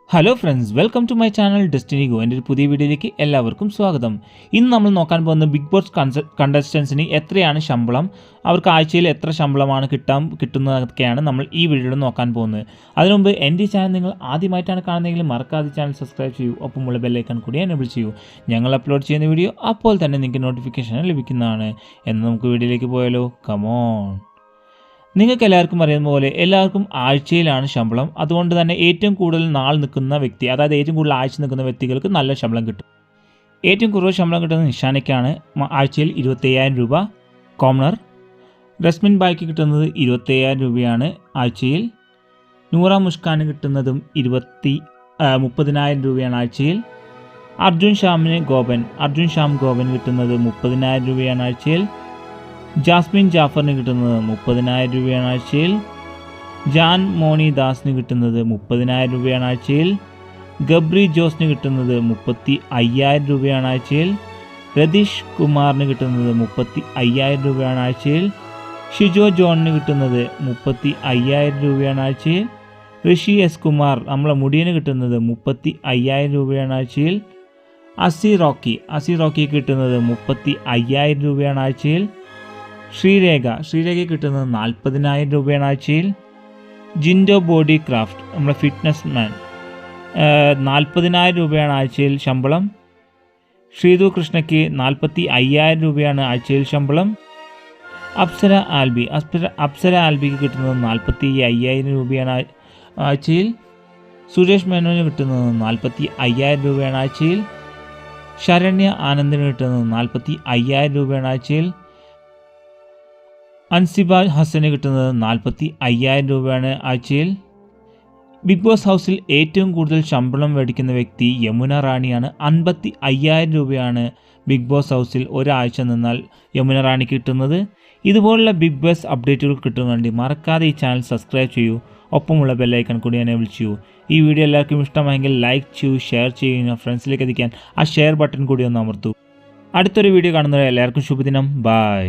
Hello friends, welcome to my channel Destiny Go. എൻ്റെ ഒരു പുതിയ വീഡിയോയിലേക്ക് എല്ലാവർക്കും സ്വാഗതം. ഇന്ന് നമ്മൾ നോക്കാൻ പോകുന്ന ബിഗ് ബോസ് കണ്ടസ്റ്റൻസിന് എത്രയാണ് ശമ്പളം, അവർക്ക് ആഴ്ചയിൽ എത്ര ശമ്പളമാണ് കിട്ടുന്നതൊക്കെയാണ് നമ്മൾ ഈ വീഡിയോയിൽ നോക്കാൻ പോകുന്നത്. അതിനുമുമ്പ് എൻ്റെ ചാനൽ നിങ്ങൾ ആദ്യമായിട്ടാണ് കാണുന്നതെങ്കിൽ മറക്കാതെ ചാനൽ സബ്സ്ക്രൈബ് ചെയ്യൂ, ഒപ്പമുള്ള ബെല്ലൈക്കൺ കൂടി എനേബിൾ ചെയ്യൂ. ഞങ്ങൾ അപ്ലോഡ് ചെയ്യുന്ന വീഡിയോ അപ്പോൾ തന്നെ നിങ്ങൾക്ക് നോട്ടിഫിക്കേഷൻ ലഭിക്കുന്നതാണ്. എന്ന് നമുക്ക് വീഡിയോയിലേക്ക് പോയാലോ? കമോൺ. നിങ്ങൾക്ക് എല്ലാവർക്കും അറിയുന്ന പോലെ എല്ലാവർക്കും ആഴ്ചയിലാണ് ശമ്പളം. അതുകൊണ്ട് തന്നെ ഏറ്റവും കൂടുതൽ നാൾ നിൽക്കുന്ന വ്യക്തി, അതായത് ഏറ്റവും കൂടുതൽ ആഴ്ച നിൽക്കുന്ന വ്യക്തികൾക്ക് നല്ല ശമ്പളം കിട്ടും. ഏറ്റവും കൂടുതൽ ശമ്പളം കിട്ടുന്നത് നിഷാനയ്ക്കാണ്. ആഴ്ചയിൽ 27,000 രൂപ. കോമണർ റസ്മിൻ ബായ്ക്ക് കിട്ടുന്നത് 27,000 രൂപയാണ് ആഴ്ചയിൽ. നൂറ മുഷ്കാന് കിട്ടുന്നതും 30,000 രൂപയാണ് ആഴ്ചയിൽ. അർജുൻ ശ്യാം ഗോപൻ കിട്ടുന്നത് 30,000 രൂപയാണ് ആഴ്ചയിൽ. ജാസ്മിൻ ജാഫറിന് കിട്ടുന്നത് 30,000 രൂപയാണ് ആഴ്ചയിൽ. ജാൻ മോണി ദാസിന് കിട്ടുന്നത് 30,000 രൂപയാണ് ആഴ്ചയിൽ. ഗബ്രി ജോസിന് കിട്ടുന്നത് 35,000 രൂപയാണ് ആഴ്ചയിൽ. രതീഷ് കുമാറിന് കിട്ടുന്നത് 35,000 രൂപയാണ് ആഴ്ചയിൽ. ഷിജോ ജോണിന് കിട്ടുന്നത് 35,000 രൂപയാണ് ആഴ്ചയിൽ. ഋഷി എസ് കുമാർ നമ്മളെ മുടിയന് കിട്ടുന്നത് 35,000 രൂപയാണ് ആഴ്ചയിൽ. അസി റോക്കിക്ക് കിട്ടുന്നത് 35,000 രൂപയാണ് ആഴ്ചയിൽ. ശ്രീരേഖ കിട്ടുന്നത് 40,000 രൂപയാണ് ആഴ്ചയിൽ. ജിൻഡോ ബോഡി ക്രാഫ്റ്റ് നമ്മുടെ ഫിറ്റ്നസ് മാൻ 40,000 രൂപയാണ് ആഴ്ചയിൽ ശമ്പളം. ശ്രീതു കൃഷ്ണയ്ക്ക് 45,000 രൂപയാണ് ആഴ്ചയിൽ ശമ്പളം. അപ്സര ആൽബിക്ക് കിട്ടുന്നത് 45,000 രൂപയാണ് ആഴ്ചയിൽ. സുരേഷ് മേനോന് കിട്ടുന്നത് 45,000 രൂപയാണ് ആഴ്ചയിൽ. ശരണ്യ ആനന്ദിന് കിട്ടുന്നത് 45,000 രൂപയാണ് ആഴ്ചയിൽ. അൻസിബ ഹസന് കിട്ടുന്നത് 45,000 രൂപയാണ് ആഴ്ചയിൽ. ബിഗ് ബോസ് ഹൗസിൽ ഏറ്റവും കൂടുതൽ ശമ്പളം മേടിക്കുന്ന വ്യക്തി യമുന റാണിയാണ്. 55,000 രൂപയാണ് ബിഗ് ബോസ് ഹൗസിൽ ഒരാഴ്ച നിന്നാൽ യമുന റാണിക്ക് കിട്ടുന്നത്. ഇതുപോലുള്ള ബിഗ് ബോസ് അപ്ഡേറ്റുകൾ കിട്ടുന്നുണ്ട്. മറക്കാതെ ഈ ചാനൽ സബ്സ്ക്രൈബ് ചെയ്യൂ, ഒപ്പമുള്ള ബെല്ലൈക്കൺ കൂടി എനേബിൾ ചെയ്യൂ. ഈ വീഡിയോ എല്ലാവർക്കും ഇഷ്ടമായെങ്കിൽ ലൈക്ക് ചെയ്യൂ, ഷെയർ ചെയ്യുക. ഫ്രണ്ട്സിലേക്ക് എത്തിക്കാൻ ആ ഷെയർ ബട്ടൺ കൂടി ഒന്ന് അമർത്തൂ. അടുത്തൊരു വീഡിയോ കാണുന്നവരെ എല്ലാവർക്കും ശുഭദിനം. ബൈ.